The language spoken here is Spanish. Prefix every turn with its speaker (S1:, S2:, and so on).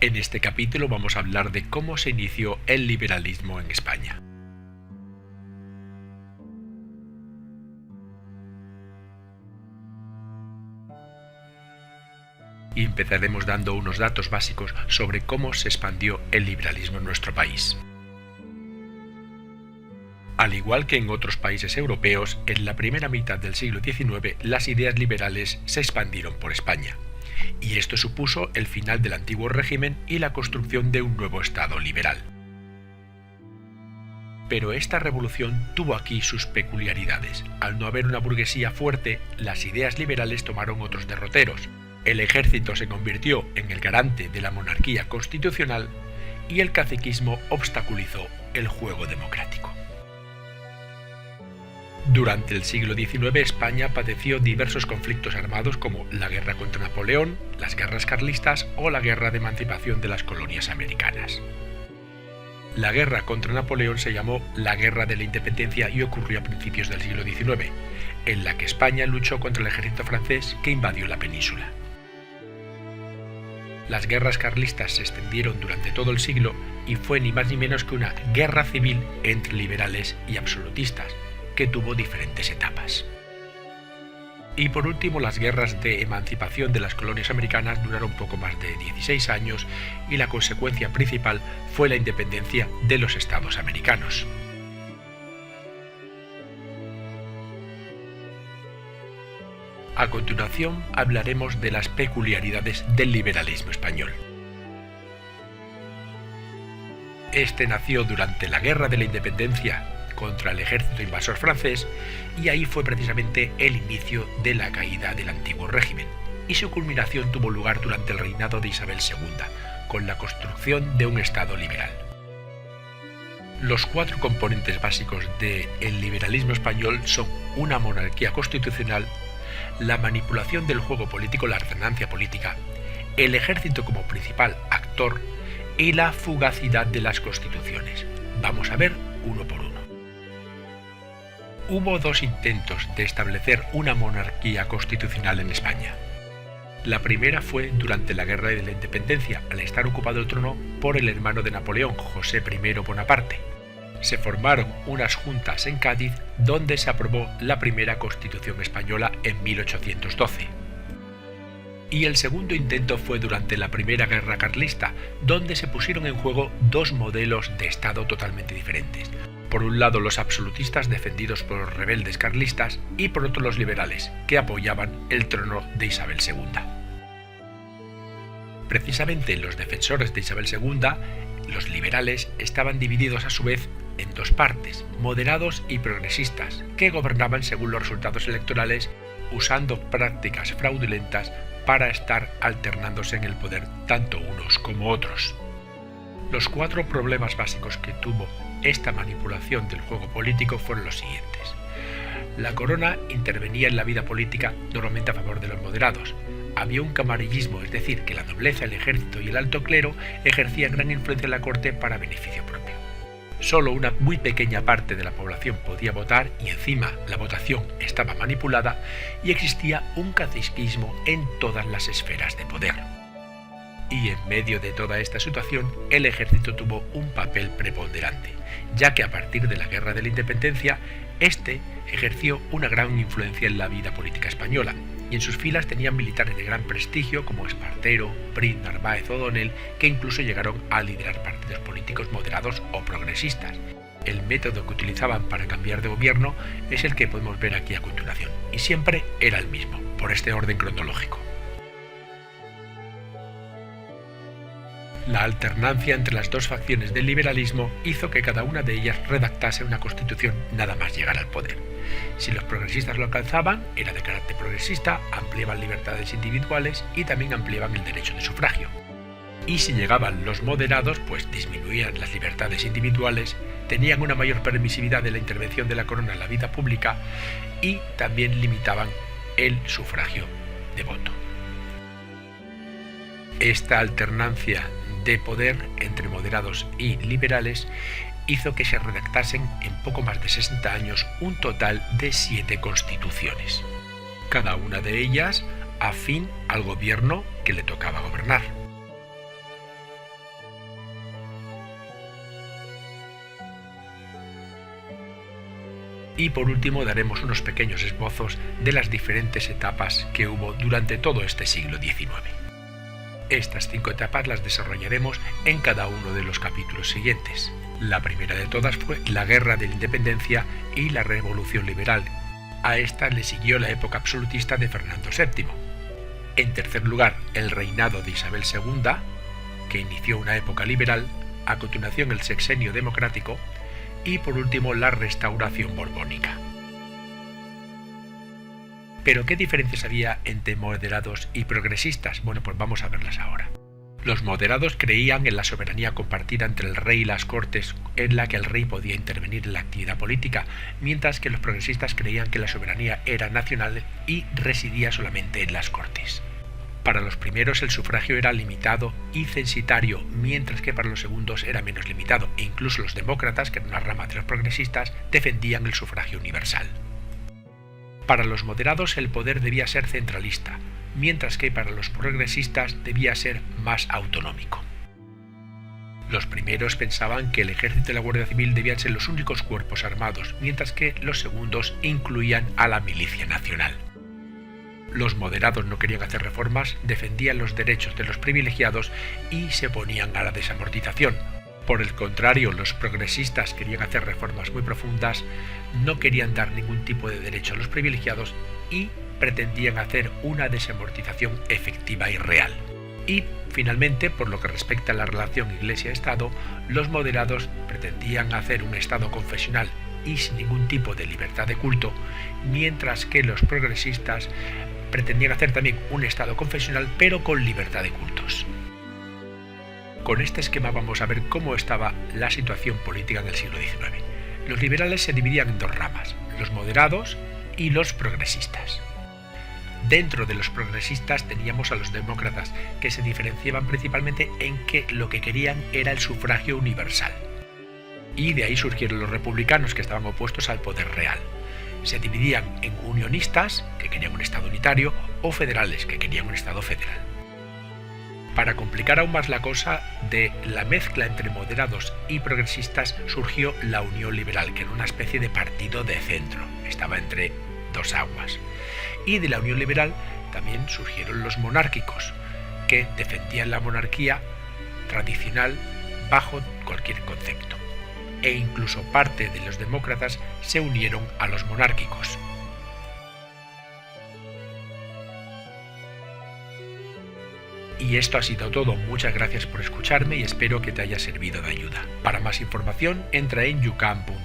S1: En este capítulo vamos a hablar de cómo se inició el liberalismo en España. Y empezaremos dando unos datos básicos sobre cómo se expandió el liberalismo en nuestro país. Al igual que en otros países europeos, en la primera mitad del siglo XIX las ideas liberales se expandieron por España, y esto supuso el final del antiguo régimen y la construcción de un nuevo Estado liberal. Pero esta revolución tuvo aquí sus peculiaridades. Al no haber una burguesía fuerte, las ideas liberales tomaron otros derroteros. El ejército se convirtió en el garante de la monarquía constitucional y el caciquismo obstaculizó el juego democrático. Durante el siglo XIX España padeció diversos conflictos armados como la guerra contra Napoleón, las guerras carlistas o la guerra de emancipación de las colonias americanas. La guerra contra Napoleón se llamó la Guerra de la Independencia y ocurrió a principios del siglo XIX, en la que España luchó contra el ejército francés que invadió la península. Las guerras carlistas se extendieron durante todo el siglo y fue ni más ni menos que una guerra civil entre liberales y absolutistas, que tuvo diferentes etapas. Y por último, las guerras de emancipación de las colonias americanas duraron poco más de 16 años y la consecuencia principal fue la independencia de los estados americanos. A continuación hablaremos de las peculiaridades del liberalismo español. Este nació durante la Guerra de la Independencia contra el ejército invasor francés, y ahí fue precisamente el inicio de la caída del antiguo régimen, y su culminación tuvo lugar durante el reinado de Isabel II, con la construcción de un Estado liberal. Los cuatro componentes básicos del liberalismo español son una monarquía constitucional, la manipulación del juego político, la alternancia política, el ejército como principal actor y la fugacidad de las constituciones. Vamos a ver uno por uno. Hubo dos intentos de establecer una monarquía constitucional en España. La primera fue durante la Guerra de la Independencia, al estar ocupado el trono por el hermano de Napoleón, José I Bonaparte. Se formaron unas juntas en Cádiz donde se aprobó la primera Constitución española en 1812. Y el segundo intento fue durante la Primera Guerra Carlista, donde se pusieron en juego dos modelos de Estado totalmente diferentes. Por un lado los absolutistas defendidos por los rebeldes carlistas y por otro los liberales, que apoyaban el trono de Isabel II. Precisamente los defensores de Isabel II, los liberales, estaban divididos a su vez en dos partes, moderados y progresistas, que gobernaban según los resultados electorales usando prácticas fraudulentas para estar alternándose en el poder tanto unos como otros. Los cuatro problemas básicos que tuvo esta manipulación del juego político fueron los siguientes. La corona intervenía en la vida política normalmente a favor de los moderados. Había un camarillismo, es decir, que la nobleza, el ejército y el alto clero ejercían gran influencia en la corte para beneficio propio. Solo una muy pequeña parte de la población podía votar y encima la votación estaba manipulada y existía un caciquismo en todas las esferas de poder. Y en medio de toda esta situación, el ejército tuvo un papel preponderante, ya que a partir de la Guerra de la Independencia, este ejerció una gran influencia en la vida política española, y en sus filas tenían militares de gran prestigio como Espartero, Prim, Narváez o O'Donnell, que incluso llegaron a liderar partidos políticos moderados o progresistas. El método que utilizaban para cambiar de gobierno es el que podemos ver aquí a continuación, y siempre era el mismo, por este orden cronológico. La alternancia entre las dos facciones del liberalismo hizo que cada una de ellas redactase una constitución nada más llegar al poder. Si los progresistas lo alcanzaban, era de carácter progresista, ampliaban libertades individuales y también ampliaban el derecho de sufragio. Y si llegaban los moderados, pues disminuían las libertades individuales, tenían una mayor permisividad de la intervención de la corona en la vida pública y también limitaban el sufragio de voto. Esta alternancia de poder entre moderados y liberales hizo que se redactasen en poco más de 60 años un total de 7 constituciones, cada una de ellas afín al gobierno que le tocaba gobernar. Y por último daremos unos pequeños esbozos de las diferentes etapas que hubo durante todo este siglo XIX. Estas 5 etapas las desarrollaremos en cada uno de los capítulos siguientes. La primera de todas fue la Guerra de la Independencia y la Revolución Liberal. A esta le siguió la época absolutista de Fernando VII. En tercer lugar, el reinado de Isabel II, que inició una época liberal, a continuación el Sexenio Democrático y por último la Restauración Borbónica. ¿Pero qué diferencias había entre moderados y progresistas? Bueno, pues vamos a verlas ahora. Los moderados creían en la soberanía compartida entre el rey y las cortes, en la que el rey podía intervenir en la actividad política, mientras que los progresistas creían que la soberanía era nacional y residía solamente en las cortes. Para los primeros el sufragio era limitado y censitario, mientras que para los segundos era menos limitado, e incluso los demócratas, que eran una rama de los progresistas, defendían el sufragio universal. Para los moderados el poder debía ser centralista, mientras que para los progresistas debía ser más autonómico. Los primeros pensaban que el ejército y la Guardia Civil debían ser los únicos cuerpos armados, mientras que los segundos incluían a la milicia nacional. Los moderados no querían hacer reformas, defendían los derechos de los privilegiados y se oponían a la desamortización. Por el contrario, los progresistas querían hacer reformas muy profundas, no querían dar ningún tipo de derecho a los privilegiados y pretendían hacer una desamortización efectiva y real. Y, finalmente, por lo que respecta a la relación Iglesia-Estado, los moderados pretendían hacer un Estado confesional y sin ningún tipo de libertad de culto, mientras que los progresistas pretendían hacer también un Estado confesional pero con libertad de cultos. Con este esquema vamos a ver cómo estaba la situación política en el siglo XIX. Los liberales se dividían en 2 ramas, los moderados y los progresistas. Dentro de los progresistas teníamos a los demócratas, que se diferenciaban principalmente en que lo que querían era el sufragio universal. Y de ahí surgieron los republicanos, que estaban opuestos al poder real. Se dividían en unionistas, que querían un Estado unitario, o federales, que querían un Estado federal. Para complicar aún más la cosa, de la mezcla entre moderados y progresistas surgió la Unión Liberal, que era una especie de partido de centro, estaba entre 2 aguas. Y de la Unión Liberal también surgieron los monárquicos, que defendían la monarquía tradicional bajo cualquier concepto. E incluso parte de los demócratas se unieron a los monárquicos. Y esto ha sido todo, muchas gracias por escucharme y espero que te haya servido de ayuda. Para más información entra en yucam.es.